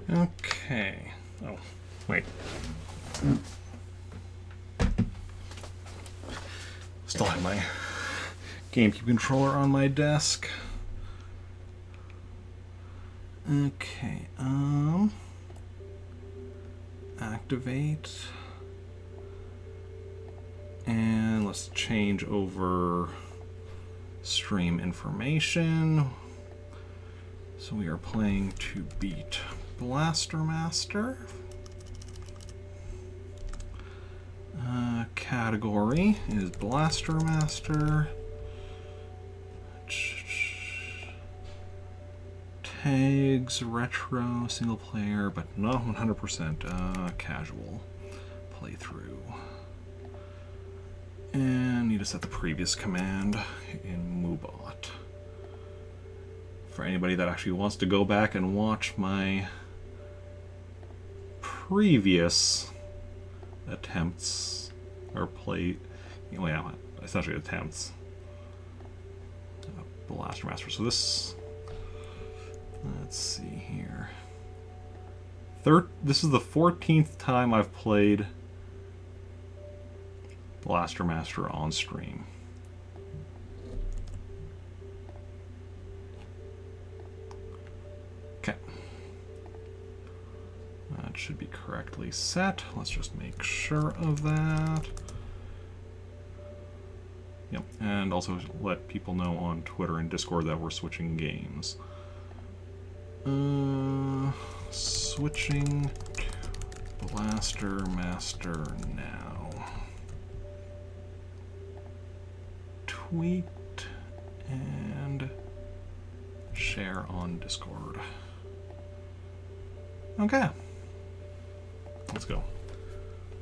Okay. Oh, wait. Still have my GameCube controller on my desk. Okay, activate. And let's change over stream information. So we are playing to beat Blaster Master. Category is Blaster Master. Tags, retro, single player, but not 100% casual playthrough. And need to set the previous command in Moobot. For anybody that actually wants to go back and watch my previous attempts, or play, yeah, essentially attempts. Blaster Master. So this, let's see here. This is the 14th time I've played Blaster Master on stream. Okay. That should be correctly set. Let's just make sure of that. Yep, and also let people know on Twitter and Discord that we're switching games. Switching to Blaster Master now. Tweet and share on Discord. Okay. Let's go.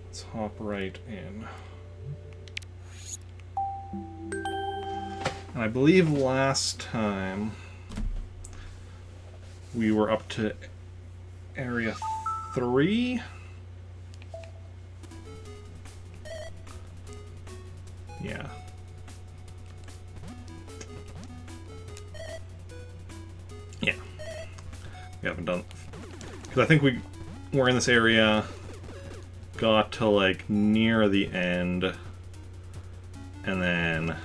Let's hop right in. And I believe last time we were up to area 3. Yeah. Yeah. We haven't done... Because I think we were in this area, got to like near the end, and then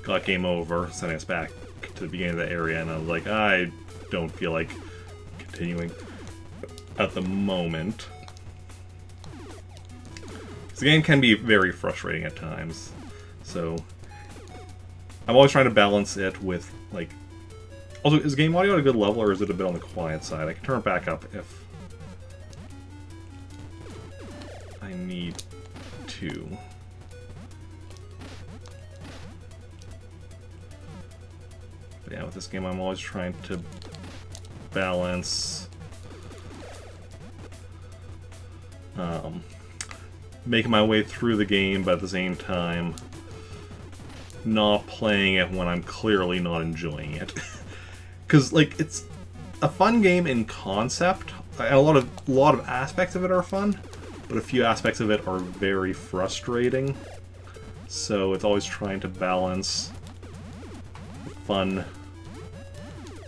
got game over, sending us back to the beginning of the area, and I was like, I don't feel like continuing at the moment. This game can be very frustrating at times, so I'm always trying to balance it with, like... Also, is game audio at a good level, or is it a bit on the quiet side? I can turn it back up if I need to. But yeah, with this game, I'm always trying to balance making my way through the game, but at the same time not playing it when I'm clearly not enjoying it. Because, like, it's a fun game in concept, and a lot of aspects of it are fun, but a few aspects of it are very frustrating. So it's always trying to balance the fun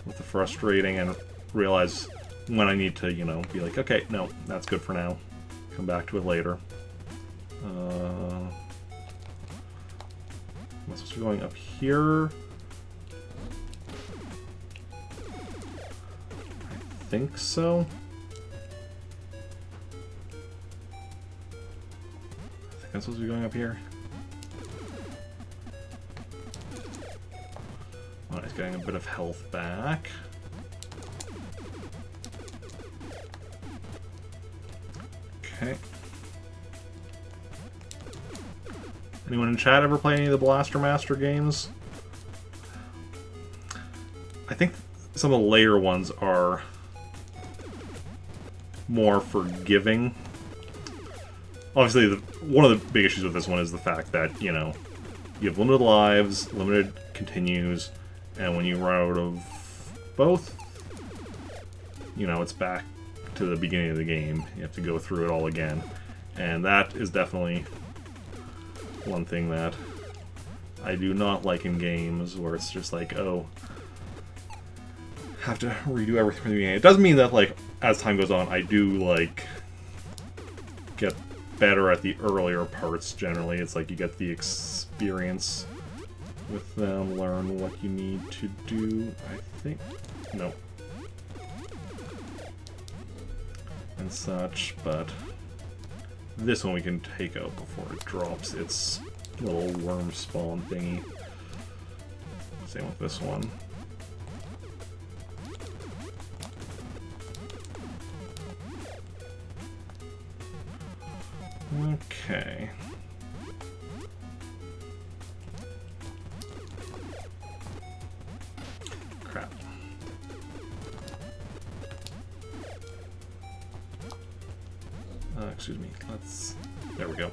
with the frustrating and realize when I need to, you know, be like, okay, no, that's good for now. Come back to it later. Am I supposed to be going up here? I think so. I think I'm supposed to be going up here. Oh, he's getting a bit of health back. Okay. Anyone in chat ever play any of the Blaster Master games? I think some of the later ones are more forgiving. Obviously, one of the big issues with this one is the fact that, you know, you have limited lives, limited continues, and when you run out of both, you know, it's back to the beginning of the game. You have to go through it all again. And that is definitely one thing that I do not like in games, where it's just like, oh, have to redo everything from the beginning. It doesn't mean that, like, as time goes on, I do, like, get better at the earlier parts, generally. It's like you get the experience with them, learn what you need to do, I think. No. And such, but this one we can take out before it drops its little worm spawn thingy. Same with this one. Okay. Crap. Excuse me. Let's. There we go.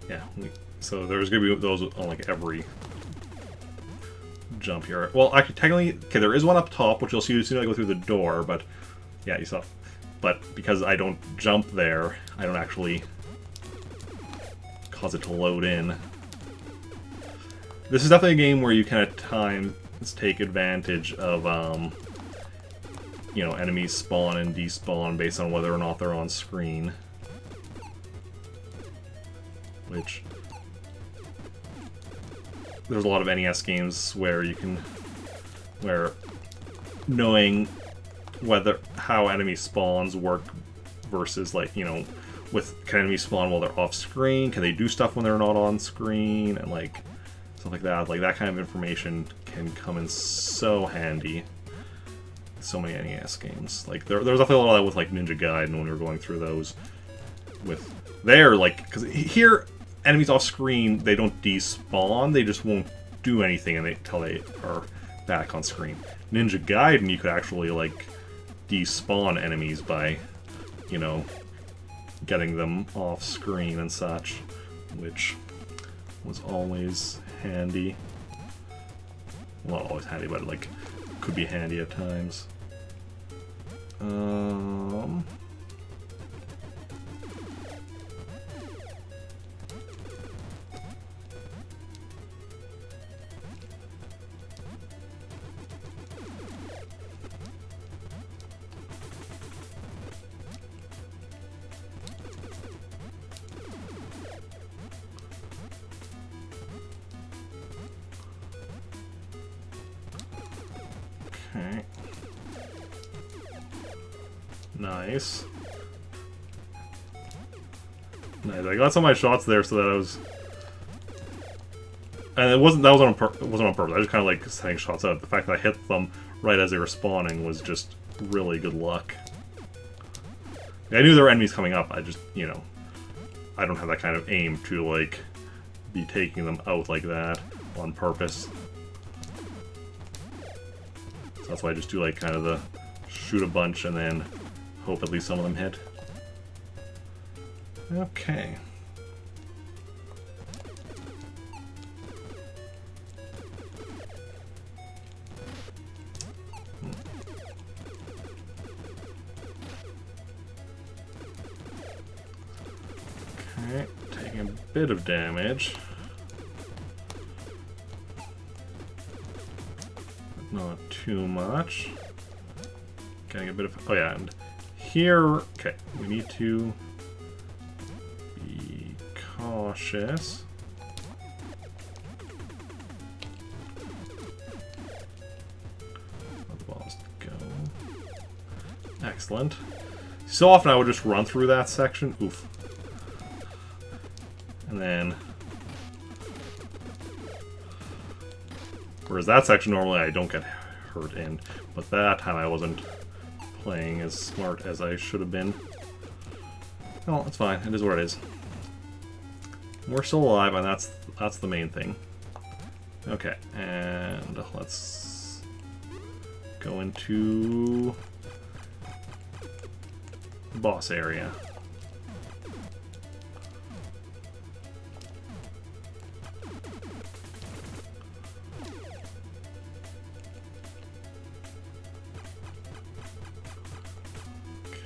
Yeah. So there's gonna be those on like every jump here. Well, actually, technically, okay, there is one up top, which you'll see as soon as I go through the door. But yeah, you saw. But because I don't jump there, I don't actually cause it to load in. This is definitely a game where you can at times take advantage of, you know, enemies spawn and despawn based on whether or not they're on screen. Which, there's a lot of NES games where you can, where knowing how enemy spawns work versus, like, you know, can enemies spawn while they're off screen? Can they do stuff when they're not on screen? And, like, stuff like that. Like, that kind of information can come in so handy. So many NES games. Like, there was definitely a lot of that with, like, Ninja Gaiden when we were going through those. With there, like, because here, enemies off screen, they don't despawn, they just won't do anything until they are back on screen. Ninja Gaiden, you could actually, like, despawn enemies by, you know, getting them off screen and such, which was always handy. Well, not always handy, but, like, could be handy at times. Okay. Nice. Nice. I got some of my shots there so that I was... And that wasn't on purpose. I was just kind of like setting shots out. The fact that I hit them right as they were spawning was just really good luck. I knew there were enemies coming up. I just, you know, I don't have that kind of aim to, like, be taking them out like that on purpose. So that's why I just do, like, kind of the shoot a bunch and then hope at least some of them hit. Okay. Okay, taking a bit of damage. But not too much. Getting a bit of... Oh yeah, and here... Okay, we need to be cautious. Let the balls go. Excellent. So often I would just run through that section. Oof. And then... Whereas that section normally I don't get hurt in. But that time I wasn't playing as smart as I should have been. Well, it's fine. It is what it is. We're still alive, and that's the main thing. Okay, and let's go into the boss area.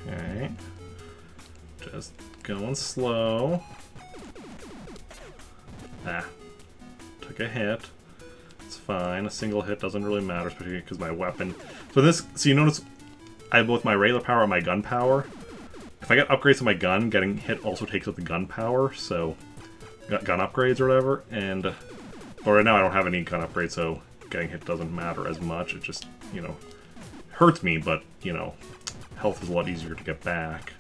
Okay, just going slow. Ah, took a hit. It's fine. A single hit doesn't really matter, especially because my weapon... So you notice I have both my regular power and my gun power. If I get upgrades to my gun, getting hit also takes up the gun power, so... Gun upgrades or whatever, and... But right now I don't have any gun upgrades, so getting hit doesn't matter as much. It just, you know, hurts me, but, you know, health is a lot easier to get back.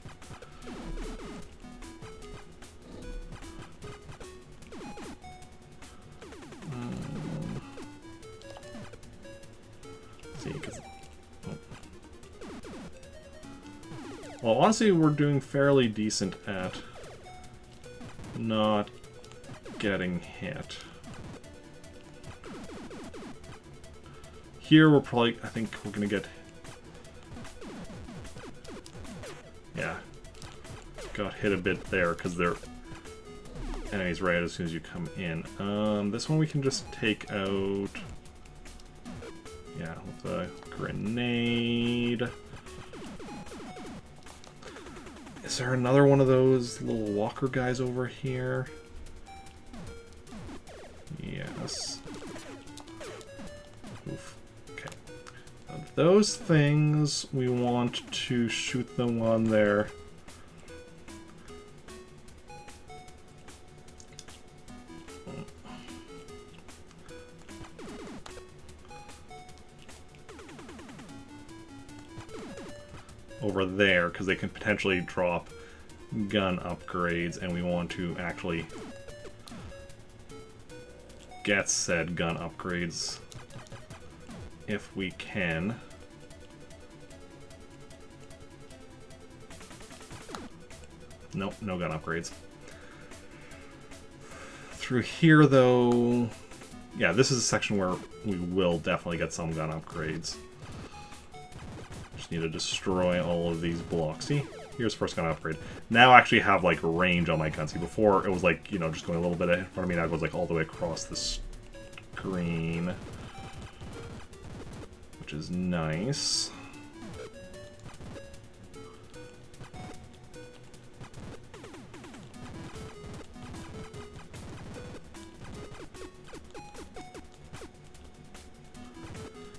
See, because... Oh. Well, honestly, we're doing fairly decent at not getting hit. Here, we're probably... I think we're gonna get... Yeah. Got hit a bit there, because they're... Enemies right as soon as you come in. This one we can just take out... Yeah, with a grenade. Is there another one of those little walker guys over here? Yes. Oof. Okay. Those things, we want to shoot them on there. Over there, because they can potentially drop gun upgrades, and we want to actually get said gun upgrades if we can. Nope, no gun upgrades. Through here, though, yeah, this is a section where we will definitely get some gun upgrades. Just need to destroy all of these blocks. See? Here's first gun upgrade. Now I actually have, like, range on my gun. See, before it was, like, you know, just going a little bit in front of me. Now it goes, like, all the way across the screen. Which is nice.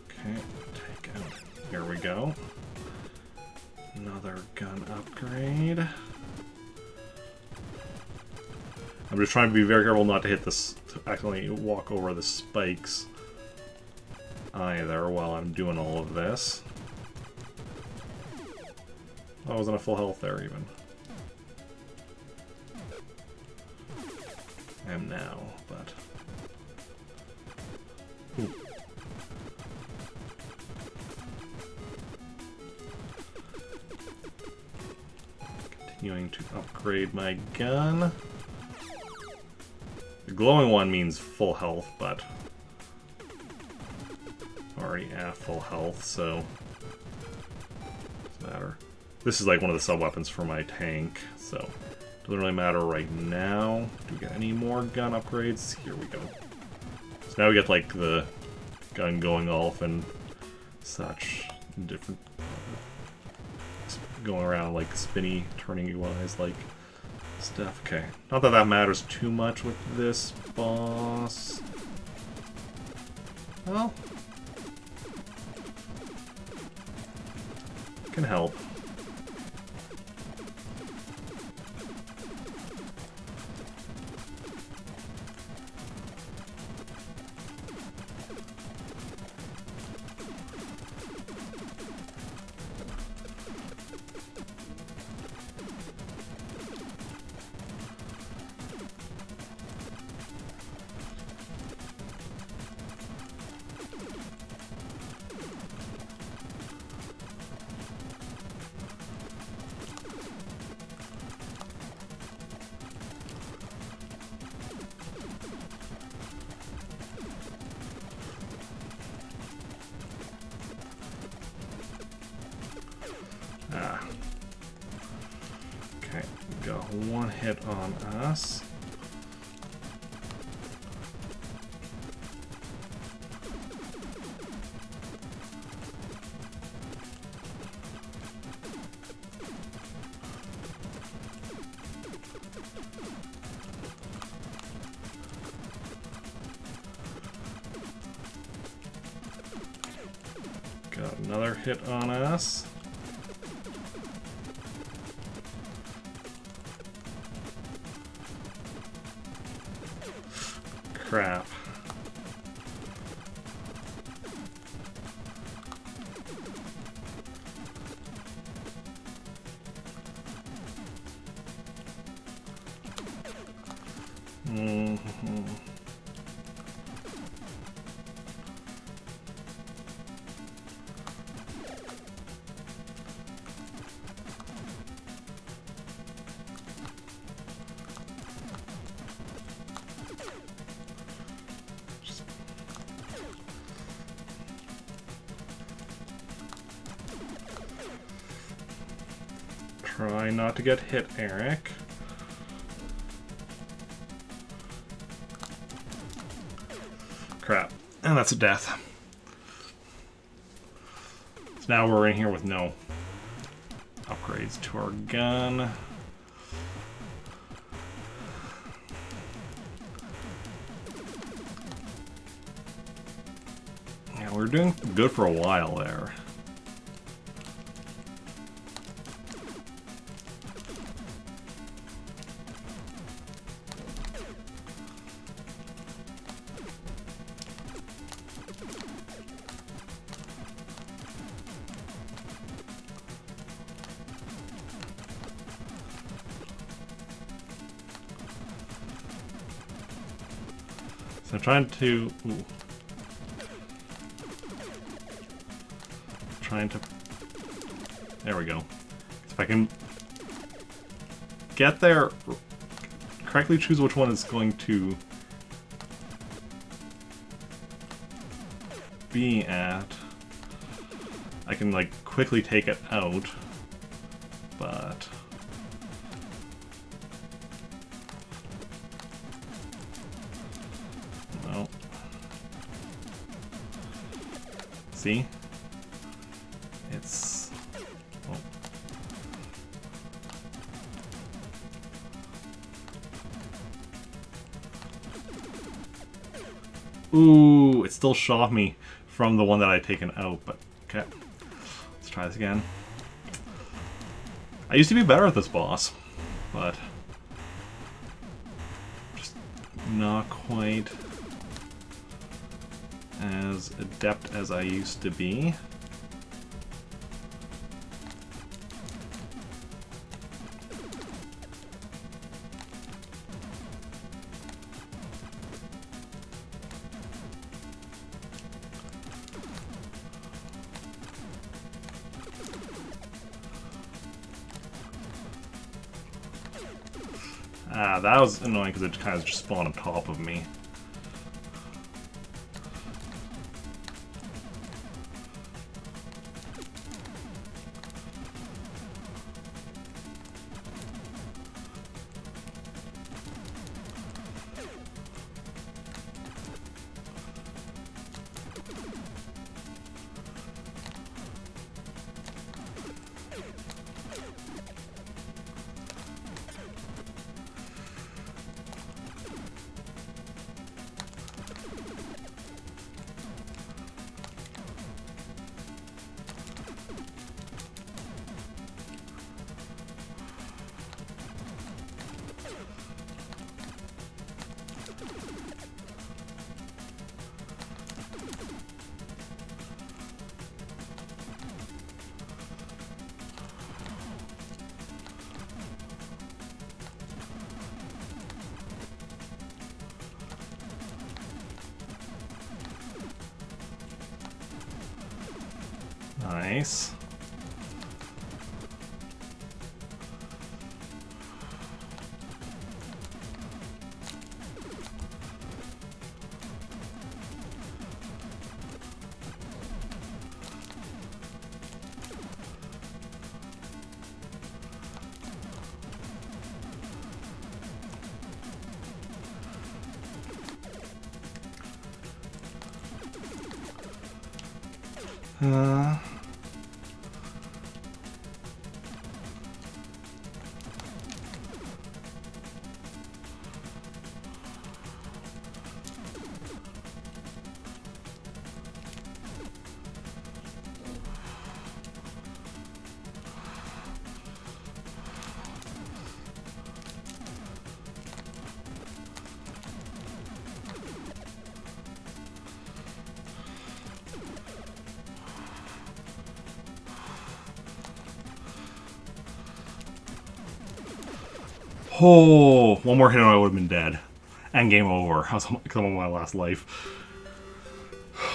Okay, take out. Here we go. Another gun upgrade. I'm just trying to be very careful not to hit this, to accidentally walk over the spikes either while I'm doing all of this. I wasn't at full health there even. I am now, but... Ooh. Continuing to upgrade my gun. The glowing one means full health, but already at full health, so doesn't matter. This is like one of the sub-weapons for my tank, so doesn't really matter right now. Do we get any more gun upgrades? Here we go. So now we get like the gun going off and such, different, going around like spinny, turning UIs like stuff. Okay, not that that matters too much with this boss. Well, can help. Okay, got one hit on us. Another hit on us. Crap. Try not to get hit, Eric. Crap. And that's a death. So now we're in here with no upgrades to our gun. Yeah, we were doing good for a while there. So I'm trying to... Ooh. Trying to... There we go. If I can get there, correctly choose which one is going to be at, I can, like, quickly take it out, but... Well... See? It's... Oh. Ooh, it still shot me from the one that I'd taken out, but okay. Let's try this again. I used to be better at this boss, but just not quite as adept as I used to be. Ah, that was annoying because it kind of just spawned on top of me. Nice. Oh, one more hit and I would have been dead. And game over. I was on my last life.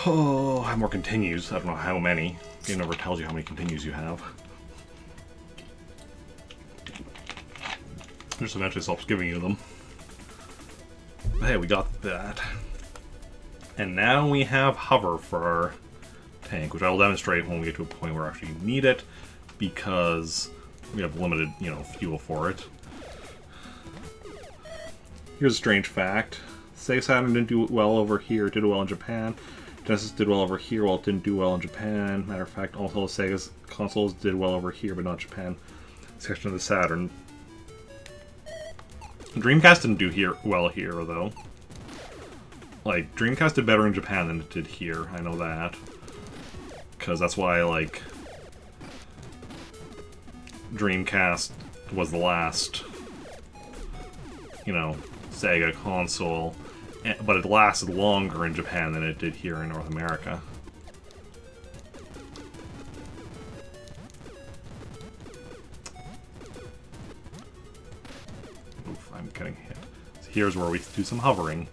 Oh, I have more continues. I don't know how many. It never tells you how many continues you have. It just eventually stops giving you them. Hey, we got that. And now we have hover for our tank, which I will demonstrate when we get to a point where I actually need it, because we have limited, fuel for it. Here's a strange fact. Sega Saturn didn't do well over here, it did well in Japan. Genesis did well over here, while it didn't do well in Japan. Matter of fact, also Sega's consoles did well over here, but not Japan. Section of the Saturn. Dreamcast didn't do well here, though. Like, Dreamcast did better in Japan than it did here, I know that. Because that's why, like, Dreamcast was the last, Sega console, but it lasted longer in Japan than it did here in North America. Oof, I'm getting hit. So here's where we do some hovering.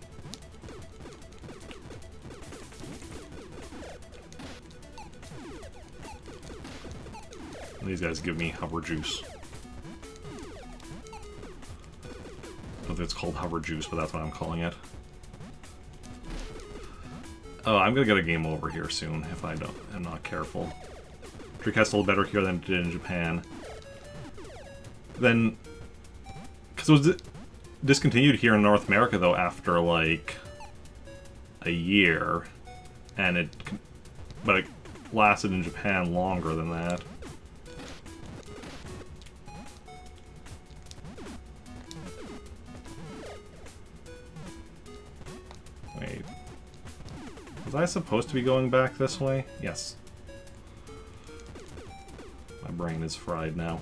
And these guys give me hover juice. I don't think it's called hover juice, but that's what I'm calling it. Oh, I'm gonna get a game over here soon if I'm not careful. Dreamcast a little better here than it did in Japan. Then, because it was discontinued here in North America though after like a year, and but it lasted in Japan longer than that. Wait. Was I supposed to be going back this way? Yes. My brain is fried now.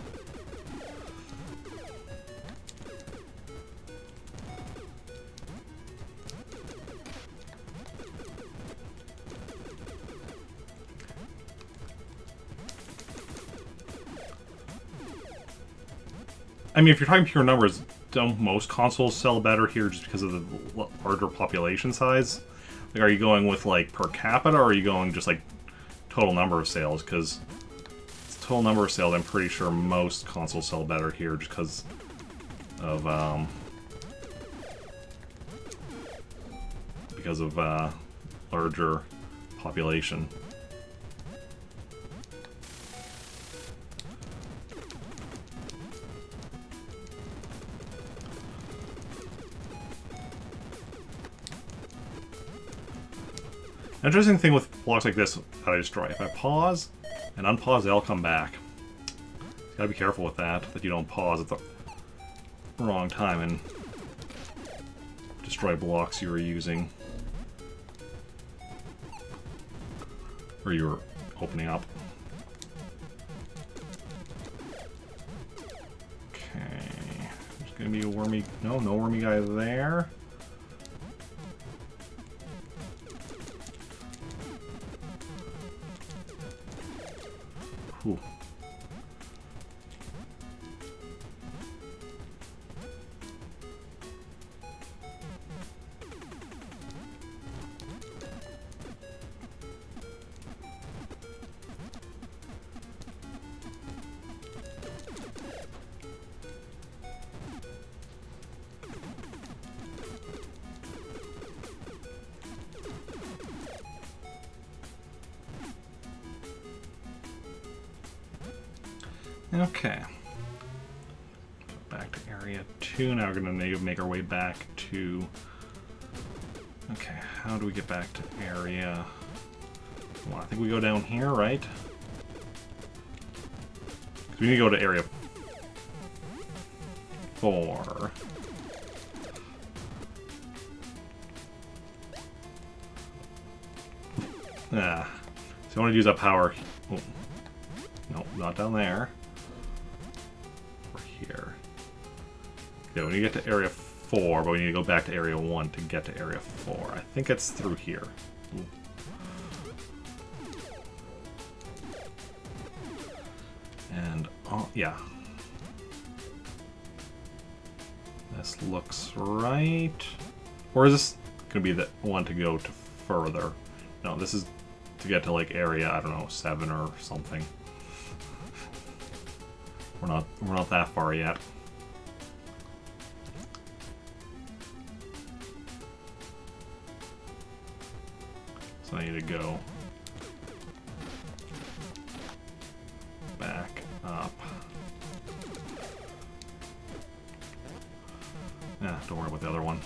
I mean, if you're talking pure numbers, don't most consoles sell better here just because of the larger population size? Like, are you going with, like, per capita, or are you going just, like, total number of sales? Because total number of sales, I'm pretty sure most consoles sell better here just because of, larger population. An interesting thing with blocks like this that I destroy, if I pause and unpause, they all come back. You gotta be careful with that you don't pause at the wrong time and destroy blocks you were using. Or you were opening up. Okay. There's gonna be a wormy... No wormy guy there. Whew. Okay. Back to Area 2. Now we're going to make our way back to... Okay, how do we get back to Area... Well, I think we go down here, right? 'Cause we need to go to Area 4. Ah. So I want to use that power... Oh. No, not down there. Here. Okay, we need to get to Area 4, but we need to go back to Area 1 to get to Area 4. I think it's through here. Ooh. And, oh, yeah. This looks right. Or is this gonna be the one to go to further? No, this is to get to like area, I don't know, 7 or something. We're not that far yet. So I need to go back up. Don't worry about the other one.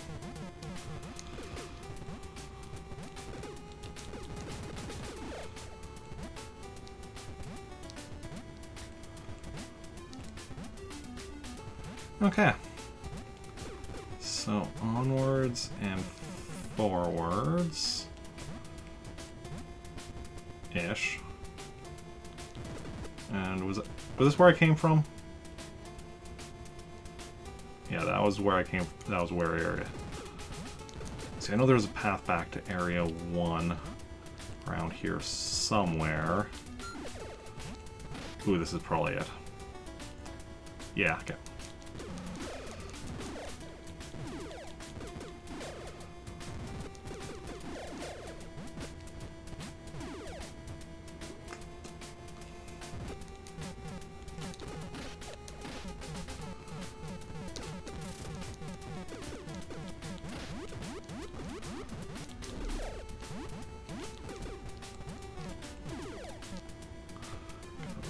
Okay. So onwards and forwards. Ish. And was this where I came from? Yeah, that was where I came. That was where area. See, I know there's a path back to area 1 around here somewhere. Ooh, this is probably it. Yeah, okay.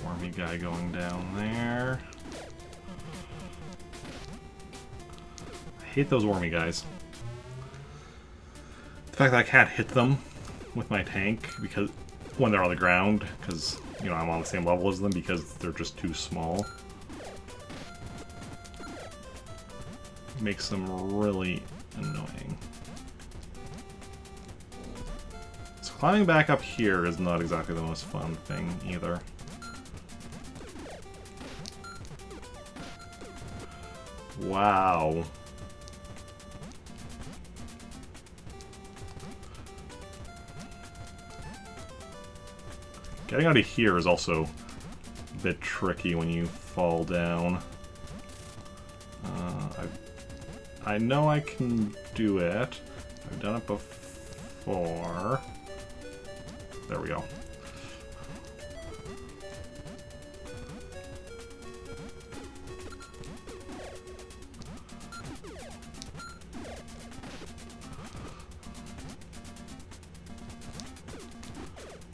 Wormy guy going down there. I hate those wormy guys. The fact that I can't hit them with my tank because when they're on the ground, because you know I'm on the same level as them because they're just too small. Makes them really annoying. So climbing back up here is not exactly the most fun thing either. Wow. Getting out of here is also a bit tricky when you fall down. I know I can do it. I've done it before. There we go.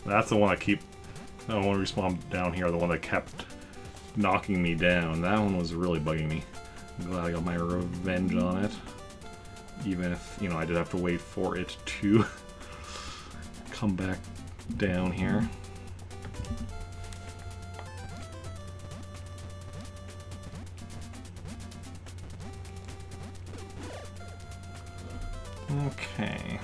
That's the one I keep... I want to respawn down here, the one that kept knocking me down. That one was really bugging me. I'm glad I got my revenge on it. Even if, you know, I did have to wait for it to come back down here. Okay.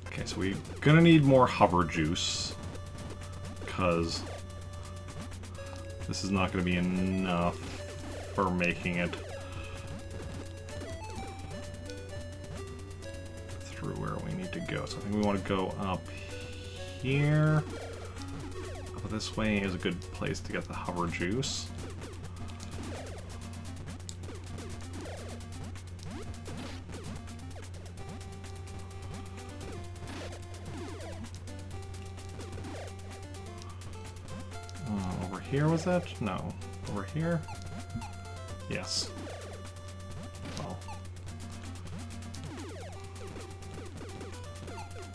Okay, so we're gonna need more hover juice, because this is not gonna be enough for making it through where we need to go. So I think we want to go up here. Up this way is a good place to get the hover juice. Over here was it? No. Over here? Yes. Well.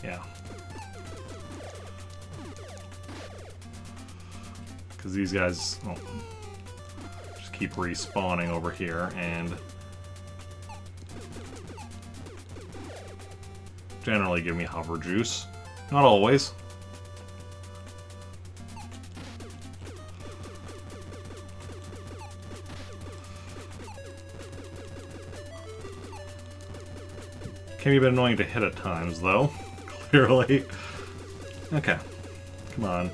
Yeah. Because these guys just keep respawning over here and generally give me hover juice. Not always. Can be a bit annoying to hit at times, though. Clearly. Okay. Come on.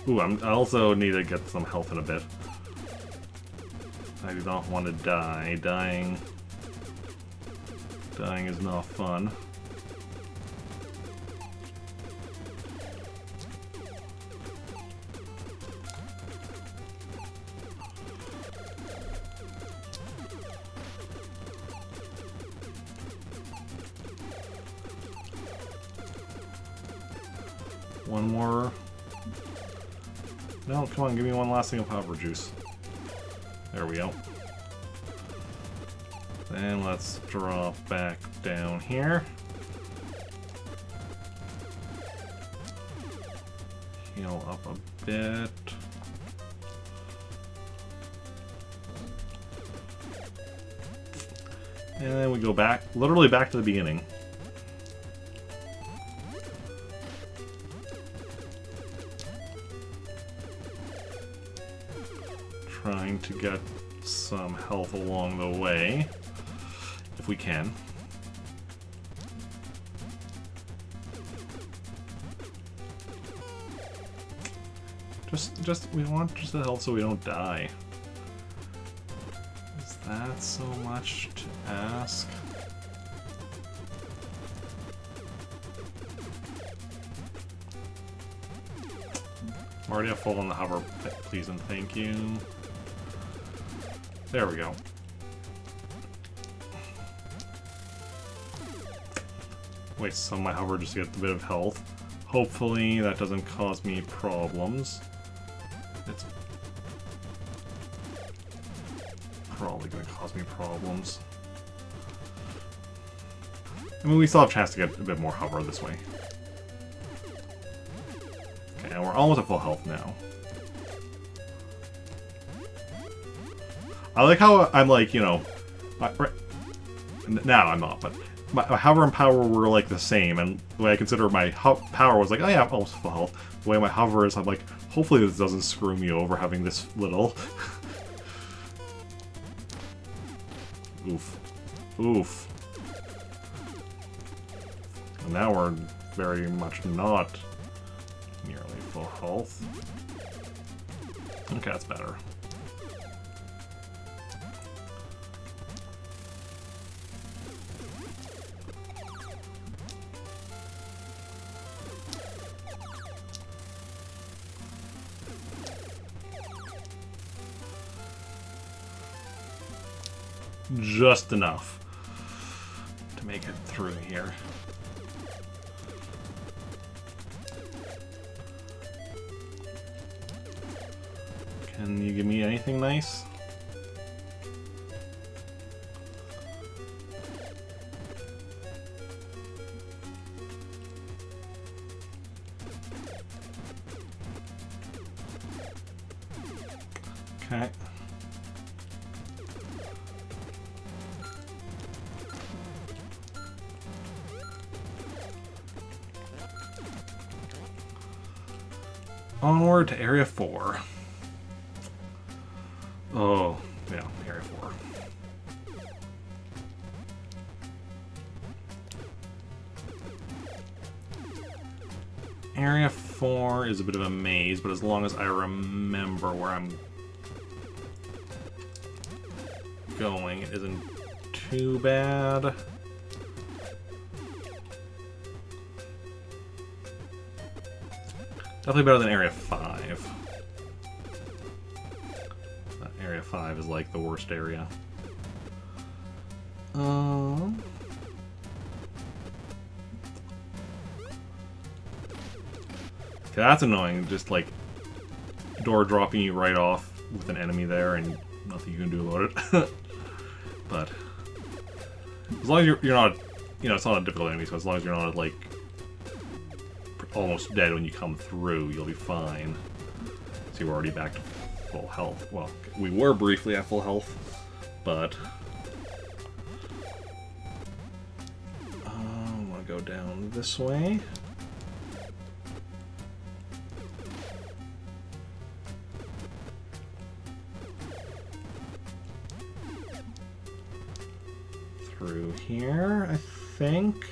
Ooh, I also need to get some health in a bit. I do not want to die. Dying is not fun. One more. No, come on, give me one last thing of hover juice. There we go. Then let's drop back down here. Heal up a bit. And then we go back, literally back to the beginning. Trying to get some health along the way, if we can. We want just the health so we don't die. Is that so much to ask? I'm already at full on the hover, please and thank you. There we go. Waste some of my hover just to get a bit of health. Hopefully that doesn't cause me problems. It's probably going to cause me problems. I mean, we still have a chance to get a bit more hover this way. Okay, and we're almost at full health now. I like how I'm like, you know, now I'm not, but my hover and power were like the same, and the way I consider my power was like, oh yeah, almost full health. The way my hover is, I'm like, hopefully this doesn't screw me over having this little. Oof. Oof. And now we're very much not nearly full health. Okay, that's better. Just enough to make it through here. Can you give me anything nice? Okay. Onward to Area 4. Oh, yeah, Area 4. Area 4 is a bit of a maze, but as long as I remember where I'm going, it isn't too bad. Definitely better than Area 5. Area 5 is like the worst area. Okay, that's annoying. Just like door dropping you right off with an enemy there and nothing you can do about it. But as long as you're not, you know, it's not a difficult enemy, so as long as you're not like almost dead when you come through, you'll be fine. So you're already back to full health. Well, we were briefly at full health, but I'm gonna go down this way. Through here, I think.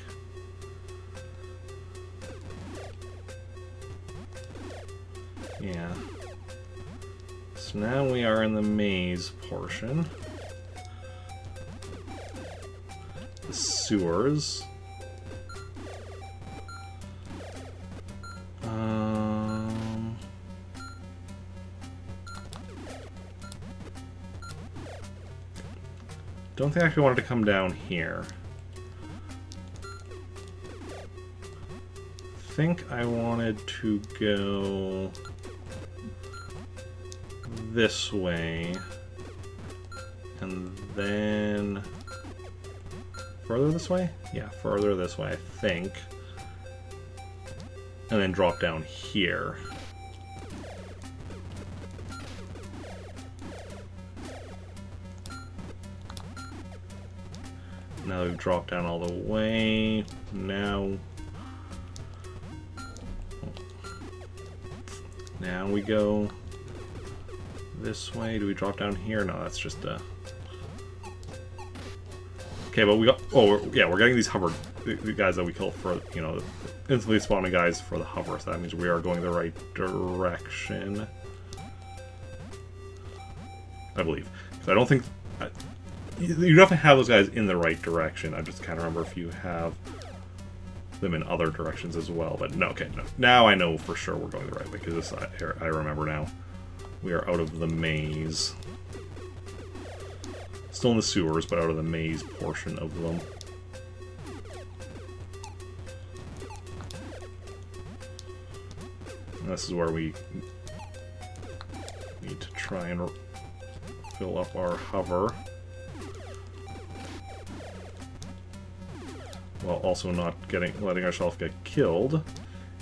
Yeah. So now we are in the maze portion. The sewers. Don't think I actually wanted to come down here. think I wanted to go this way, and then further this way? Yeah, further this way, I think. And then drop down here. Now we've dropped down all the way. Now we go this way. Do we drop down here? No, that's just a... Okay, but we got... Oh, yeah, we're getting these hover... The guys that we killed for, you know, the instantly spawning guys for the hover, so that means we are going the right direction. I believe. Because I don't think... You definitely have those guys in the right direction. I just can't remember if you have them in other directions as well. But no, okay, no. Now I know for sure we're going the right way, because this, I remember now. We are out of the maze. Still in the sewers, but out of the maze portion of them. And this is where we need to try and fill up our hover. While also not letting ourselves get killed,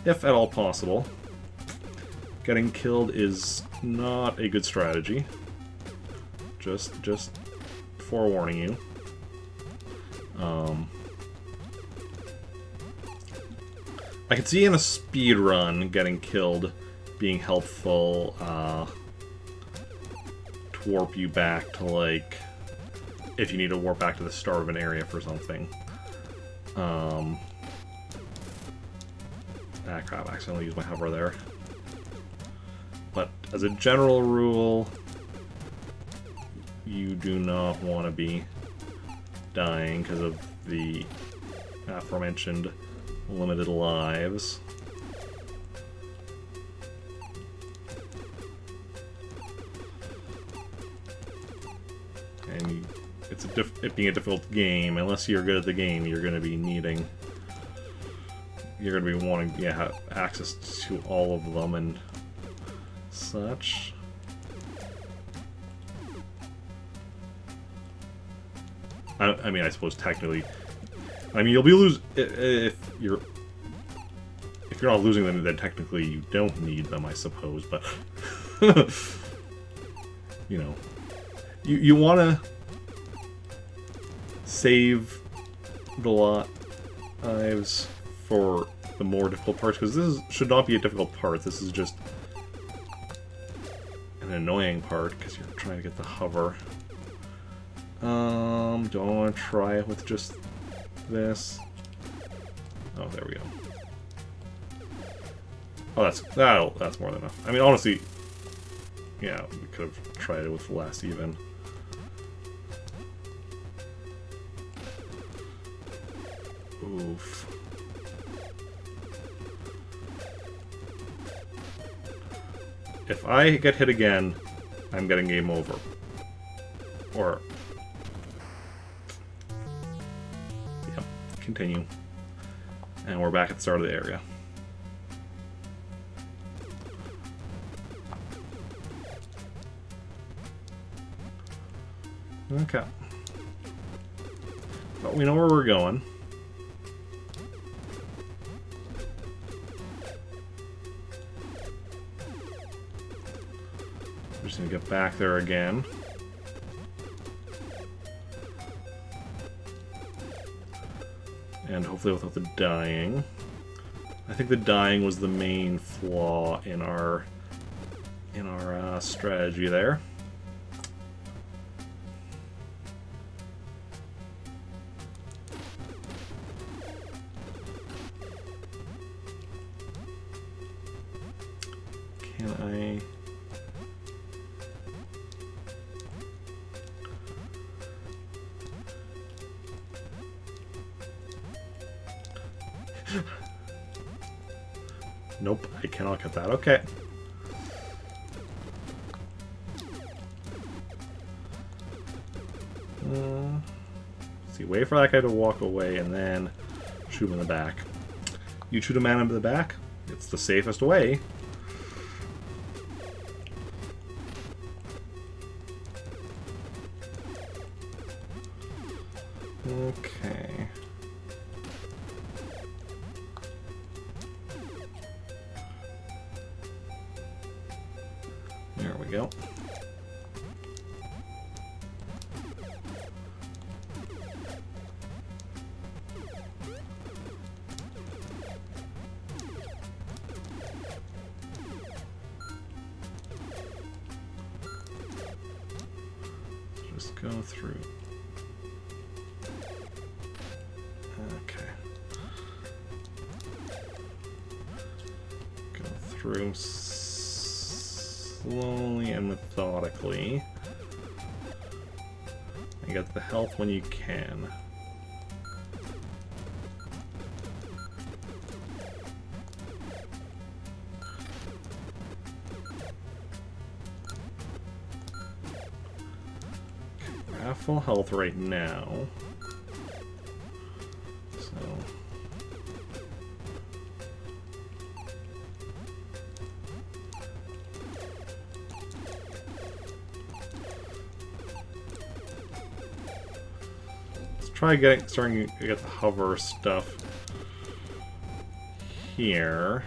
if at all possible. Getting killed is not a good strategy. Just forewarning you. I could see in a speed run getting killed being helpful to warp you back to, like, if you need to warp back to the start of an area for something. Ah, crap, I accidentally used my hover there. But as a general rule, you do not want to be dying because of the aforementioned limited lives. And it being a difficult game, unless you're good at the game, you're going to be needing... You're going to be wanting to have access to all of them and such. I mean, I suppose technically... I mean, you'll be if you're not losing them, then technically you don't need them, I suppose, but... you know... You want to save the lives for the more difficult parts, because this should not be a difficult part. This is just an annoying part, because you're trying to get the hover. Do I want to try it with just this? Oh, there we go. Oh, that's more than enough. I mean, honestly, yeah, we could have tried it with less even. Oof. If I get hit again, I'm getting game over. Or... yeah, continue. And we're back at the start of the area. Okay. But we know where we're going. We're just gonna get back there again. And hopefully without the dying. I think the dying was the main flaw in our strategy there. Can I... Nope, I cannot get that. Okay. See, wait for that guy to walk away and then shoot him in the back. You shoot a man in the back. It's the safest way. Okay. There we go. Just go through. Okay. Go through slowly and methodically. And get the health when you can. I have full health right now. So let's try starting to get the hover stuff here.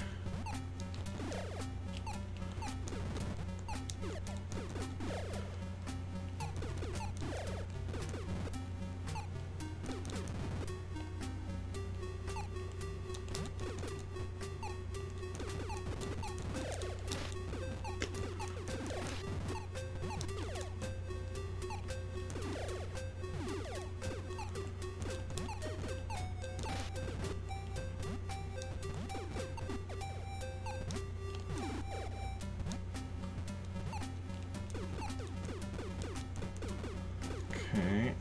Okay,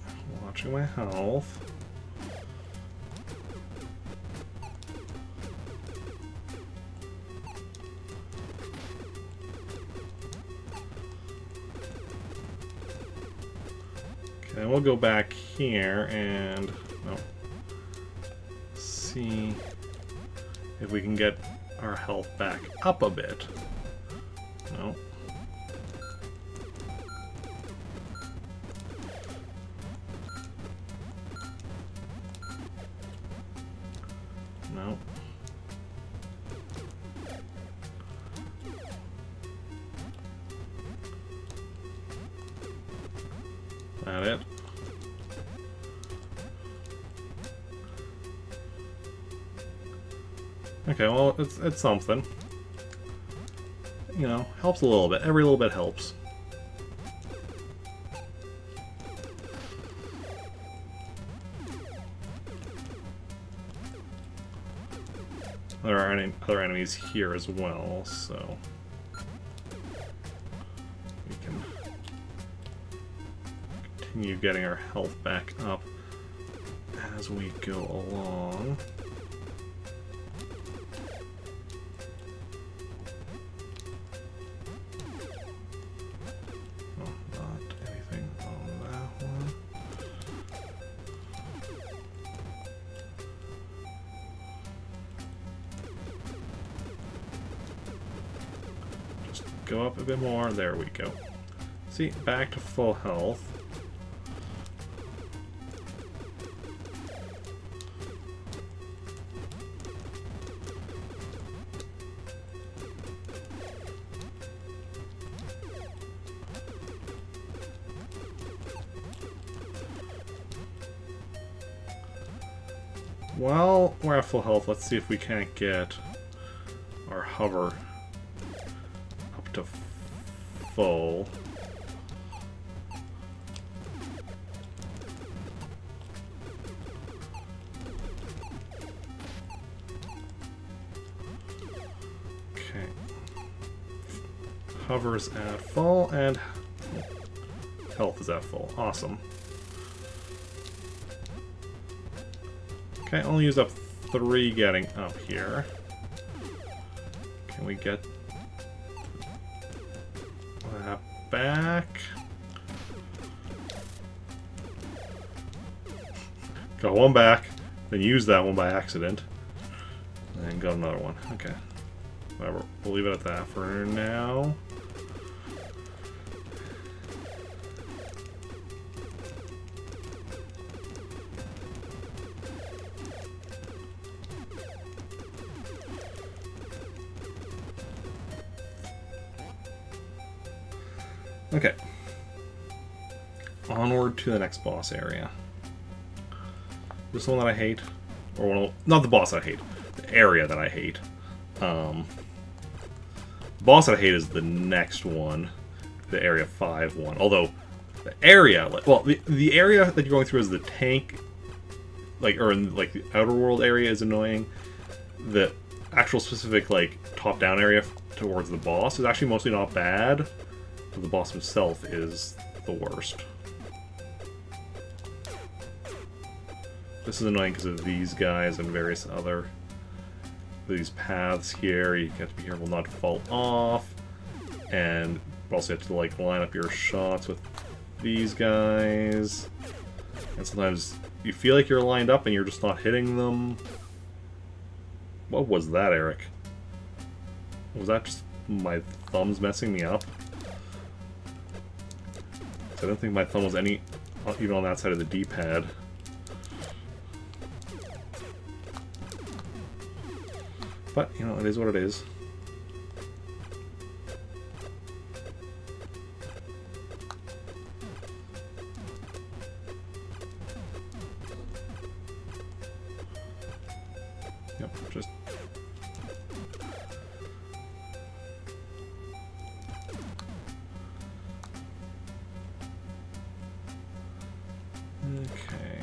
watching my health. Okay, we'll go back here and see if we can get our health back up a bit. No. No. That it? Okay, well, it's something. You know, helps a little bit. Every little bit helps. There are other enemies here as well, so we can continue getting our health back up as we go along. Oh, not anything on that one. Go up a bit more. There we go. See, back to full health. Well, we're at full health. Let's see if we can't get our hover up to full. Okay. Hover's at full and health is at full. Awesome. Okay, only use up 3 getting up here. Can we get that back? Got one back, then use that one by accident. And got another one. Okay. Whatever. We'll leave it at that for now. Okay. Onward to the next boss area. This one that I hate. Or one of, not the boss that I hate. The area that I hate. The boss that I hate is the next one. The Area 5 one. Although, the area... Well, the area that you're going through is the tank... Like, or in, like, the Outer World area is annoying. The actual specific, like, top-down area towards the boss is actually mostly not bad. But the boss himself is the worst. This is annoying because of these guys and various other... These paths here. You have to be careful not to fall off. And you also have to, like, line up your shots with these guys. And sometimes you feel like you're lined up and you're just not hitting them. What was that, Eric? Was that just my thumbs messing me up? I don't think my thumb was any even on that side of the D-pad. But, you know, it is what it is. Yep, just... Okay.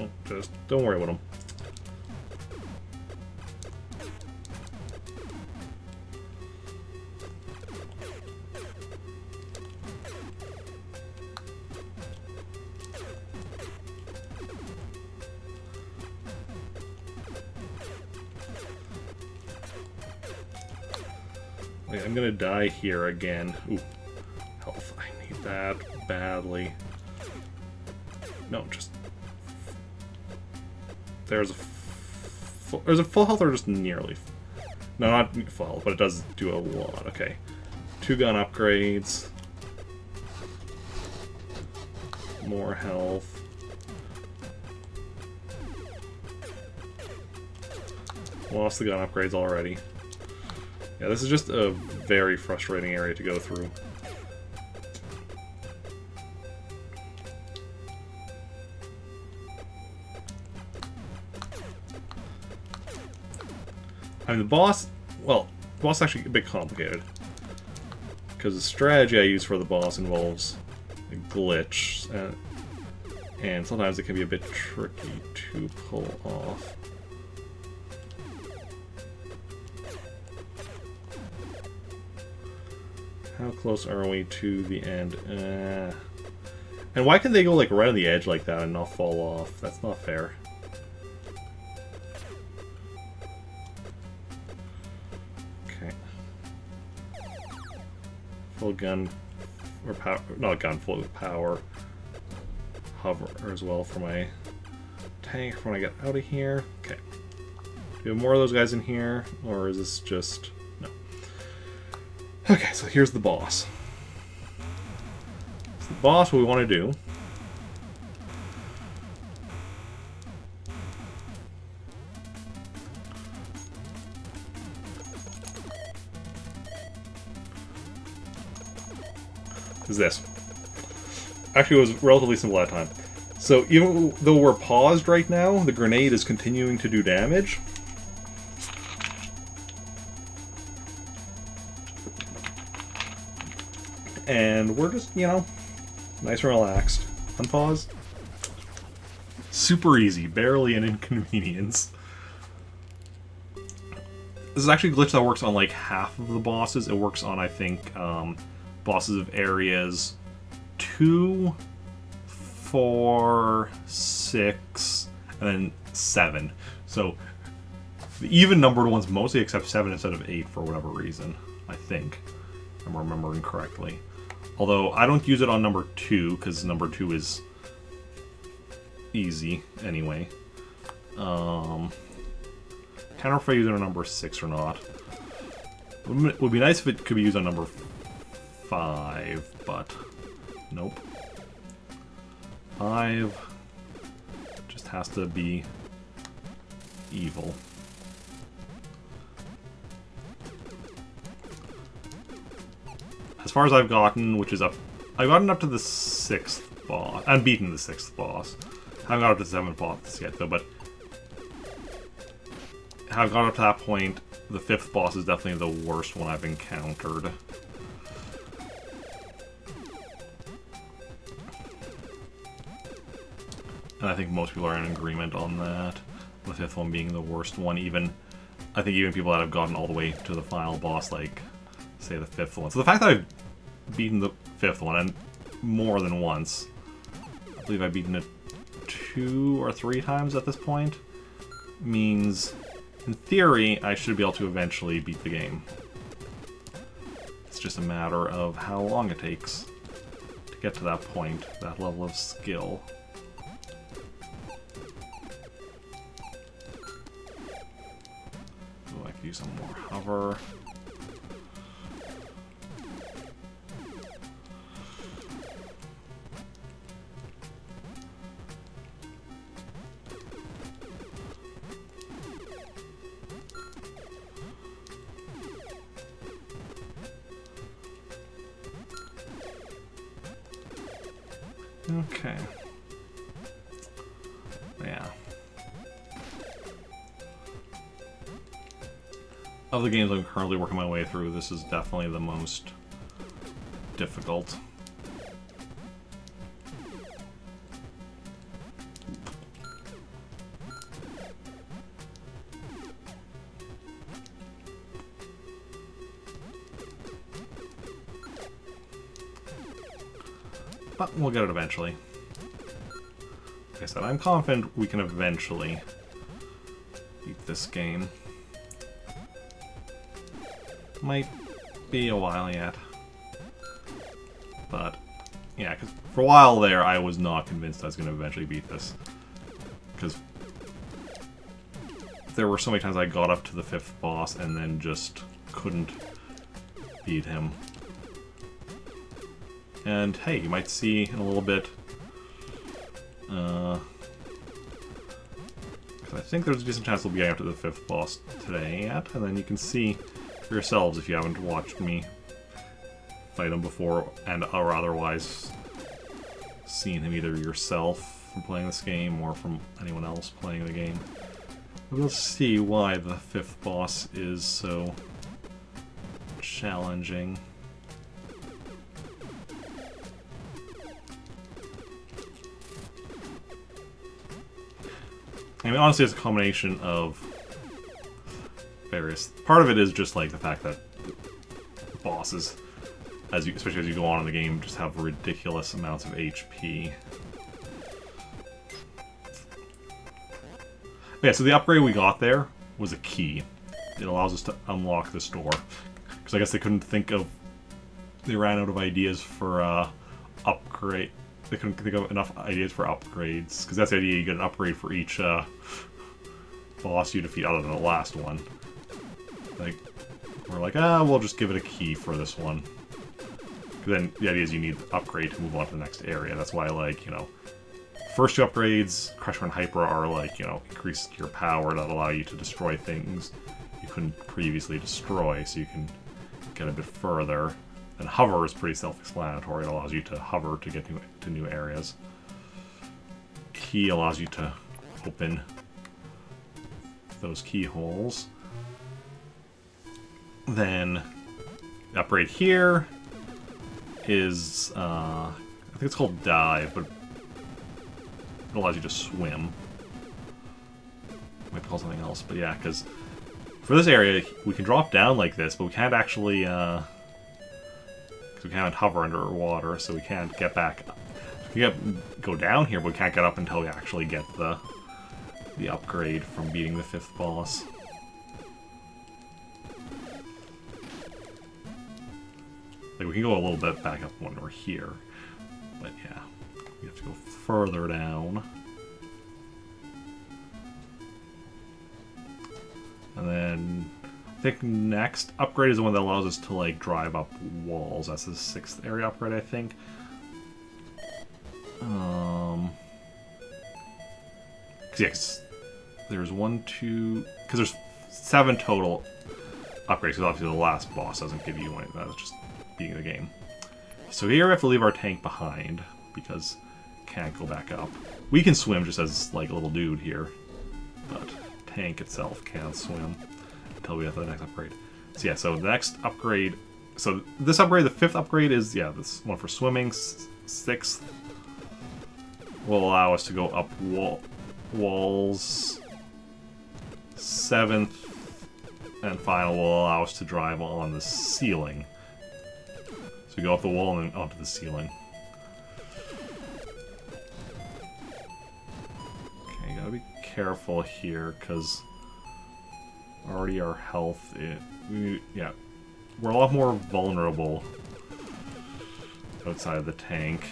Oh, just don't worry about them. I'm gonna die here again. Ooh, health. I need that badly. No, just... There's a full health or just nearly? No, not full health, but it does do a lot. Okay. 2 gun upgrades. More health. Lost the gun upgrades already. Yeah, this is just a very frustrating area to go through. I mean, the boss... Well, the boss is actually a bit complicated. Because the strategy I use for the boss involves a glitch. And sometimes it can be a bit tricky to pull off. How close are we to the end? And why can they go like right on the edge like that and not fall off? That's not fair. Okay. Full gun or power, not gun, full power. Hover as well for my tank when I get out of here. Okay. Do we have more of those guys in here, or is this just... Okay, so here's the boss. So the boss, what we want to do... is this. Actually, it was relatively simple that time. So even though we're paused right now, the grenade is continuing to do damage. And we're just, you know, nice and relaxed. Unpause. Super easy, barely an inconvenience. This is actually a glitch that works on like half of the bosses. It works on, I think, bosses of areas 2, 4, 6, and then 7. So the even numbered ones mostly accept 7 instead of 8 for whatever reason, I think. If I'm remembering correctly. Although I don't use it on number 2 because number 2 is easy anyway. Can't remember if I use it on number 6 or not. It would be nice if it could be used on number 5, but nope. 5 just has to be evil. As far as I've gotten, which is up... I've gotten up to the 6th boss. I've beaten the 6th boss. I haven't got up to the 7th boss yet, though, but... I've got up to that point. The 5th boss is definitely the worst one I've encountered. And I think most people are in agreement on that. The 5th one being the worst one, even... I think even people that have gotten all the way to the final boss, like, say the 5th one. So the fact that I've beaten the 5th one, and more than once, I believe I've beaten it 2 or 3 times at this point, means, in theory, I should be able to eventually beat the game. It's just a matter of how long it takes to get to that point, that level of skill. Oh, I could use some more hover. Okay. Yeah. Of the games I'm currently working my way through, this is definitely the most difficult. But we'll get it eventually. Like I said, I'm confident we can eventually beat this game. Might be a while yet. But, yeah, because for a while there, I was not convinced I was going to eventually beat this. Because there were so many times I got up to the 5th boss and then just couldn't beat him. And hey, you might see in a little bit, because I think there's a decent chance we'll be getting up to the 5th boss today yet, and then you can see for yourselves if you haven't watched me fight him before and or otherwise seen him either yourself from playing this game or from anyone else playing the game. We'll see why the 5th boss is so challenging. I mean, honestly, it's a combination of various... Part of it is just, like, the fact that bosses, especially as you go on in the game, just have ridiculous amounts of HP. Yeah, so the upgrade we got there was a key. It allows us to unlock this door. Because I guess they couldn't think of... They ran out of ideas for, upgrade... They couldn't think of enough ideas for upgrades, because that's the idea, you get an upgrade for each boss you defeat other than the last one. Like, we're like, we'll just give it a key for this one. Because then the idea is you need the upgrade to move on to the next area. That's why, like, you know, first 2 upgrades, Crusher and Hyper, are like, you know, increase your power that allow you to destroy things you couldn't previously destroy, so you can get a bit further. And hover is pretty self-explanatory. It allows you to hover to get to new areas. Key allows you to open those keyholes. Then the upgrade here is, I think it's called Dive, but it allows you to swim. Might be called something else, but yeah, because for this area, we can drop down like this, but we can't actually, we can't hover underwater, so we can't get back. We can go down here, but we can't get up until we actually get the upgrade from beating the 5th boss. Like, we can go a little bit back up when we're here, but yeah, we have to go further down. And then I think next upgrade is the one that allows us to like drive up walls. That's the 6th area upgrade, I think. Yes, there's 1, 2, because there's 7 total upgrades. Because obviously the last boss doesn't give you any. That's just being the game. So here we have to leave our tank behind because can't go back up. We can swim just as like a little dude here, but tank itself can't swim until we have the next upgrade. So yeah, so the next upgrade. So this upgrade, the 5th upgrade, is this one for swimming. 6th will allow us to go up walls. 7th and final will allow us to drive on the ceiling. So we go up the wall and then onto the ceiling. Okay, gotta be careful here because already our health. We're a lot more vulnerable outside of the tank.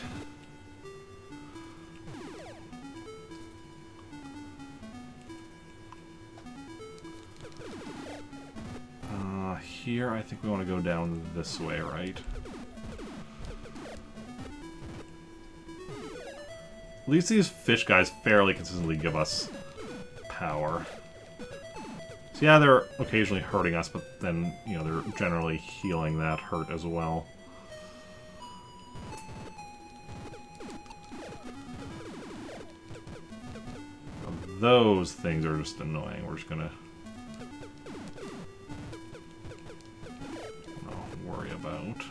Here, I think we want to go down this way, right? At least these fish guys fairly consistently give us power. So yeah, they're occasionally hurting us, but then, you know, they're generally healing that hurt as well. Those things are just annoying. We're just gonna worry about.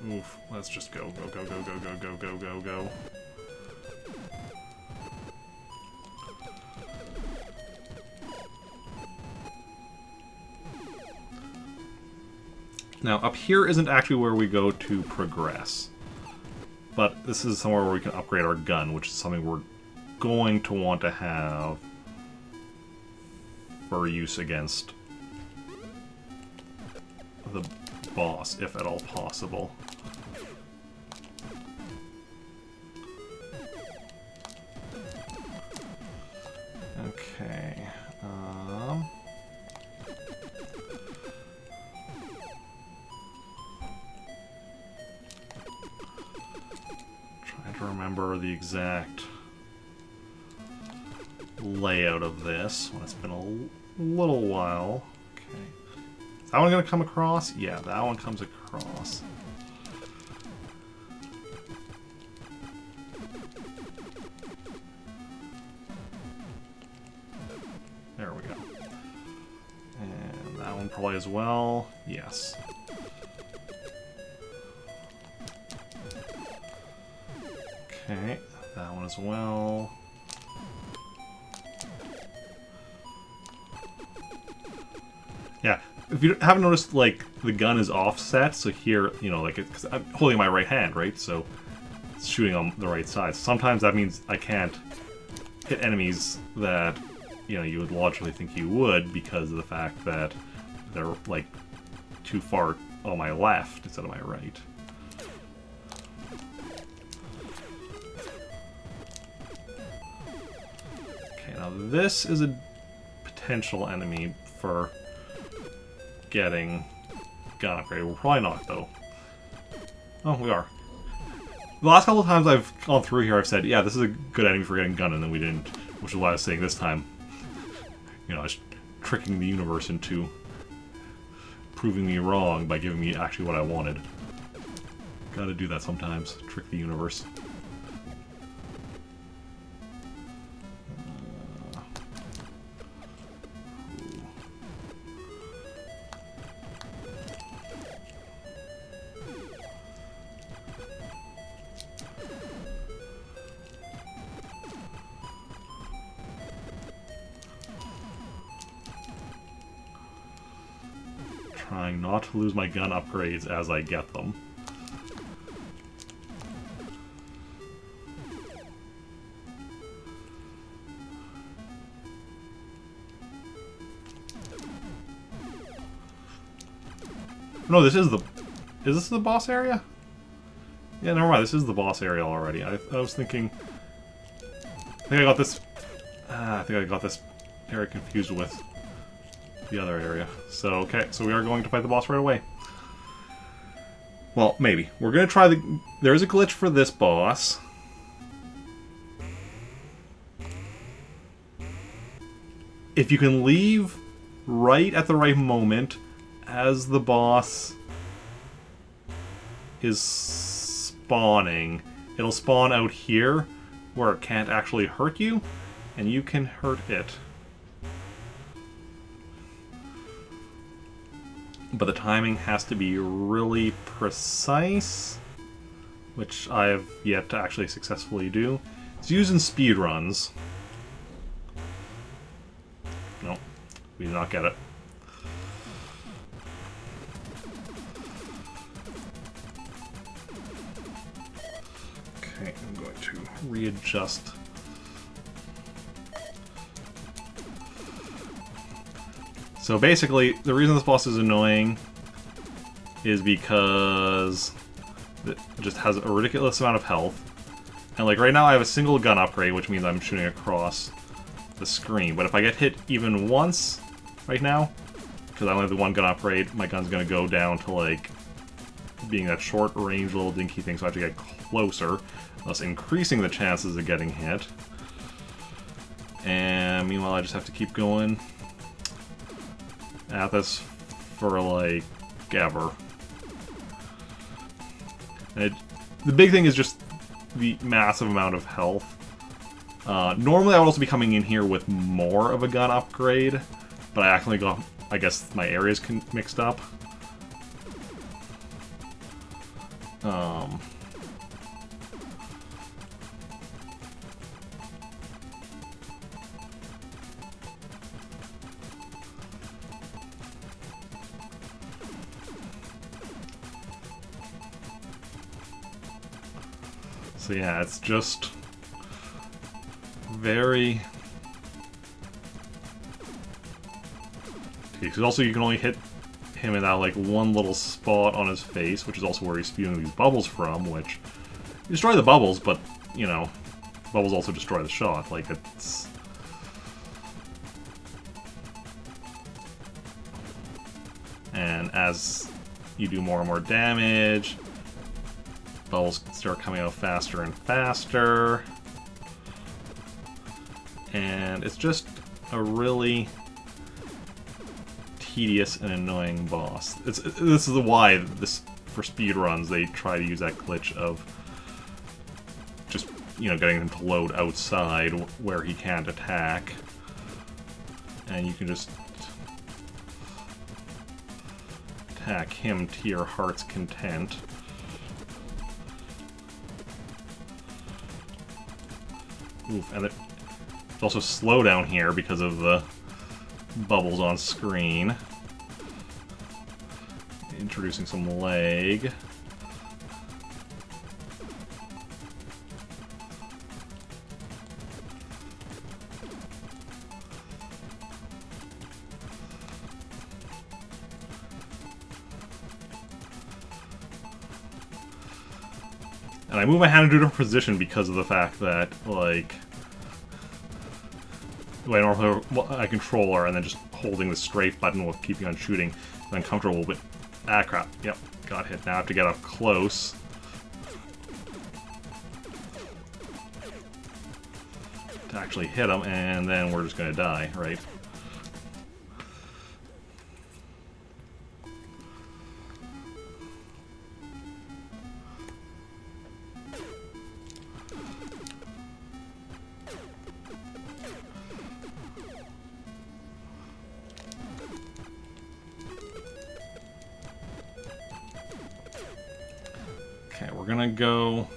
Oof, let's just go, go, go, go, go, go, go, go, go, go. Now, up here isn't actually where we go to progress. But this is somewhere where we can upgrade our gun, which is something we're going to want to have for use against the boss, if at all possible. Okay. Trying to remember the exact layout of this when it's been a little while. Okay. Is that one going to come across? Yeah, that one comes across. There we go. And that one probably as well. Yes. Okay, that one as well. Yeah, if you haven't noticed, like, the gun is offset, so here, you know, like, because I'm holding my right hand, right? So it's shooting on the right side. Sometimes that means I can't hit enemies that, you know, you would logically think you would because of the fact that they're, like, too far on my left instead of my right. Okay, now this is a potential enemy for getting gun upgrade. We're probably not, though. Oh, we are. The last couple of times I've gone through here, I've said, yeah, this is a good enemy for getting gun, and then we didn't, which is why I was saying this time. You know, I was tricking the universe into proving me wrong by giving me actually what I wanted. Gotta do that sometimes. Trick the universe. Trying not to lose my gun upgrades as I get them. No, this is the... Is this the boss area? Yeah, never mind. This is the boss area already. I was thinking... I think I got this... I think I got this area confused with the other area. So, okay. So we are going to fight the boss right away. Well, maybe. We're going to try the... There is a glitch for this boss. If you can leave right at the right moment as the boss is spawning, it'll spawn out here where it can't actually hurt you, and you can hurt it. But the timing has to be really precise, which I have yet to actually successfully do. It's used in speedruns. No, we did not get it. Okay, I'm going to readjust. So basically, the reason this boss is annoying is because it just has a ridiculous amount of health. And like right now I have a single gun upgrade, which means I'm shooting across the screen. But if I get hit even once right now, because I only have the one gun upgrade, my gun's going to go down to like being that short range little dinky thing, so I have to get closer, thus increasing the chances of getting hit. And meanwhile I just have to keep going at this for like ever. And the big thing is just the massive amount of health. Normally I would also be coming in here with more of a gun upgrade, but I accidentally got, I guess, my areas mixed up. So yeah, it's just very... Because also you can only hit him in that like one little spot on his face, which is also where he's spewing these bubbles from, which... You destroy the bubbles, but, you know, bubbles also destroy the shot. Like, it's... And as you do more and more damage, bubbles start coming out faster and faster. And it's just a really tedious and annoying boss. This is why for speedruns they try to use that glitch of just, you know, getting him to load outside where he can't attack. And you can just attack him to your heart's content. Oof, and it's also slow down here because of the bubbles on screen. Introducing some lag. And I move my hand into a different position because of the fact that, like, the way I normally I controller and then just holding the strafe button will keep you on shooting is uncomfortable, but ah crap, yep, got hit. Now I have to get up close. To actually hit him, and then we're just gonna die, right? Okay, we're gonna go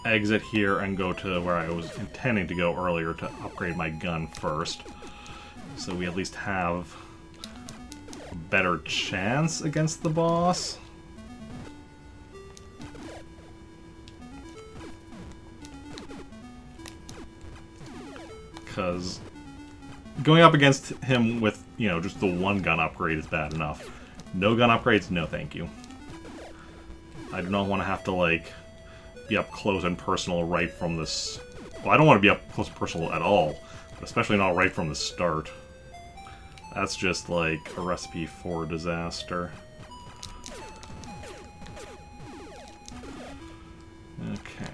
exit here and go to where I was intending to go earlier to upgrade my gun first, so we at least have a better chance against the boss. Because going up against him with, you know, just the one gun upgrade is bad enough. No gun upgrades, no thank you. I do not want to have to, like, be up close and personal right from this... Well, I don't want to be up close and personal at all, but especially not right from the start. That's just, like, a recipe for disaster. Okay.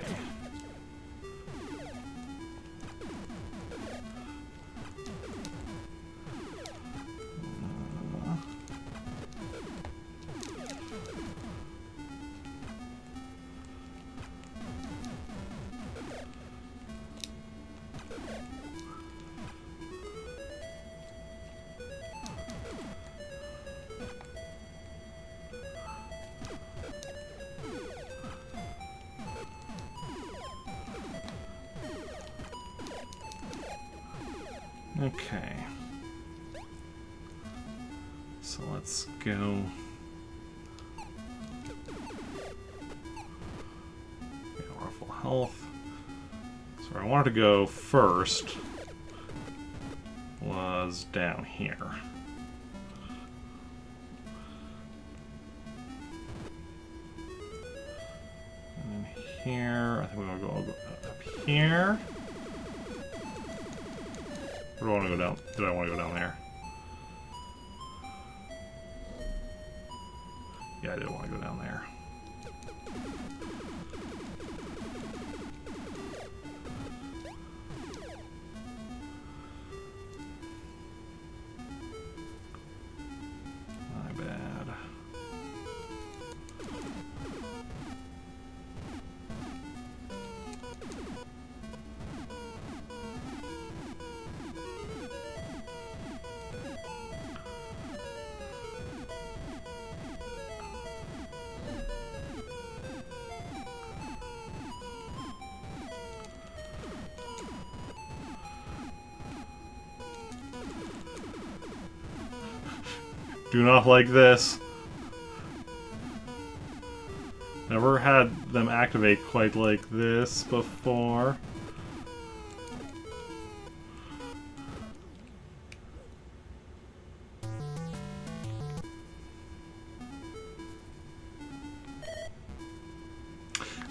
Okay. So let's go. Okay, we're at full health. So where I wanted to go first was down here. And then here, I think we're gonna go up here. Where do I want to go down? Did I want to go down there? Yeah, I did want to go down there. My bad. Do not like this. Never had them activate quite like this before.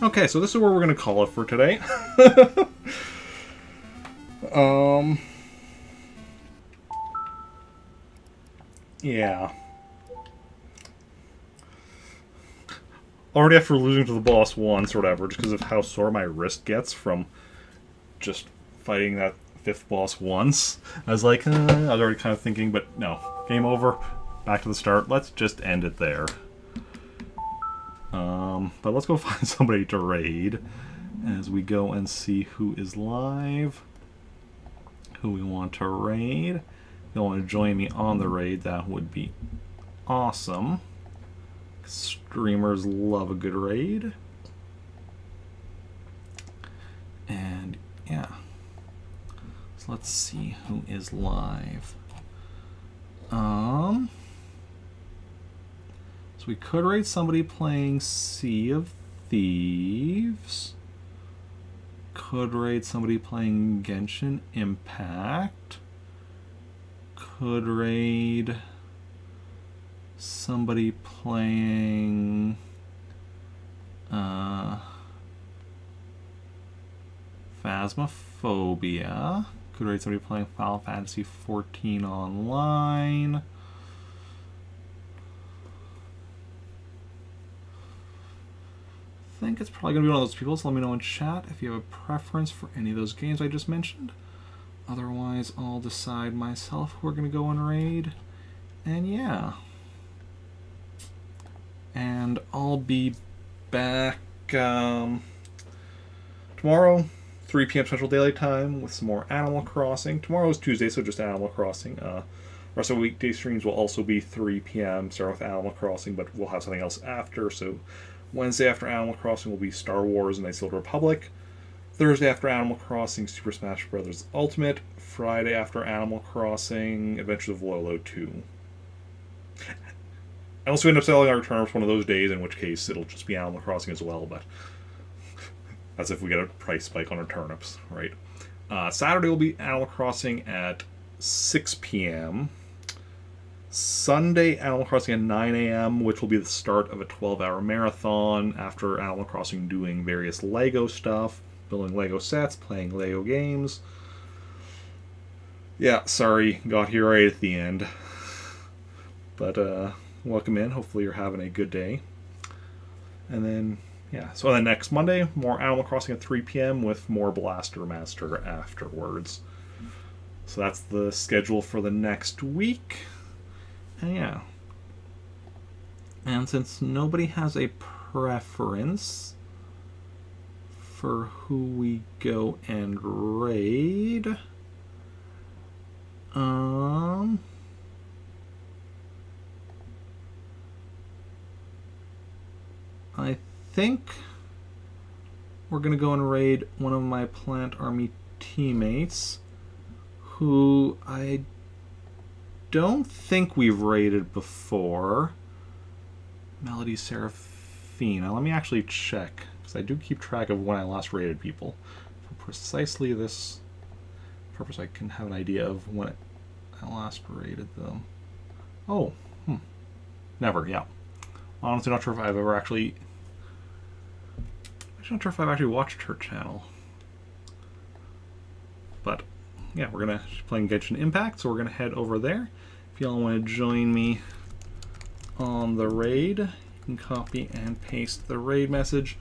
Okay, so this is where we're going to call it for today. Yeah. Already after losing to the boss once or whatever, just because of how sore my wrist gets from just fighting that 5th boss once, I was like, I was already kind of thinking, but no. Game over. Back to the start. Let's just end it there. But let's go find somebody to raid as we go and see who is live, who we want to raid. If you want to join me on the raid, that would be awesome. Streamers love a good raid. And yeah. So let's see who is live. So we could raid somebody playing Sea of Thieves. Could raid somebody playing Genshin Impact. Could raid somebody playing Phasmophobia. Could raid somebody playing Final Fantasy XIV Online. I think it's probably going to be one of those people, so let me know in chat if you have a preference for any of those games I just mentioned. Otherwise, I'll decide myself who we're going to go and raid. And yeah. And I'll be back tomorrow, 3 p.m. Central Daylight Time, with some more Animal Crossing. Tomorrow is Tuesday, so just Animal Crossing. Rest of the weekday streams will also be 3 p.m. Start with Animal Crossing, but we'll have something else after. So Wednesday after Animal Crossing will be Star Wars and Knights of the Old Republic. Thursday after Animal Crossing, Super Smash Bros. Ultimate. Friday after Animal Crossing, Adventures of Lolo 2. Unless we end up selling our returns one of those days, in which case it'll just be Animal Crossing as well, but as if we get a price spike on our turnips, right? Saturday will be Animal Crossing at 6 p.m. Sunday, Animal Crossing at 9 a.m., which will be the start of a 12-hour marathon after Animal Crossing doing various LEGO stuff, building LEGO sets, playing LEGO games. Yeah, sorry, got here right at the end. But, welcome in. Hopefully you're having a good day. And then, yeah, so then next Monday, more Animal Crossing at 3 p.m. with more Blaster Master afterwards. So that's the schedule for the next week. And yeah. And since nobody has a preference for who we go and raid, I think we're going to go and raid one of my Plant Army teammates who I don't think we've raided before. Melody Serafina. Let me actually check, because I do keep track of when I last raided people. For precisely this purpose, I can have an idea of when I last raided them. Oh, never, yeah. Honestly, not sure if I've ever actually... I'm not sure if I've actually watched her channel. But, yeah, we're going to be playing Genshin Impact, so we're going to head over there. If y'all want to join me on the raid, you can copy and paste the raid message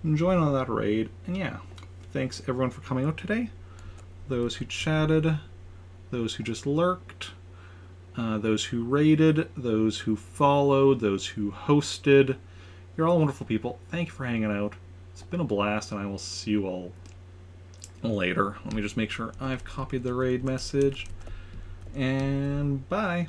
and join on that raid. And yeah, thanks everyone for coming out today. Those who chatted, those who just lurked, those who raided, those who followed, those who hosted. You're all wonderful people. Thank you for hanging out. It's been a blast, and I will see you all later. Let me just make sure I've copied the raid message. And bye.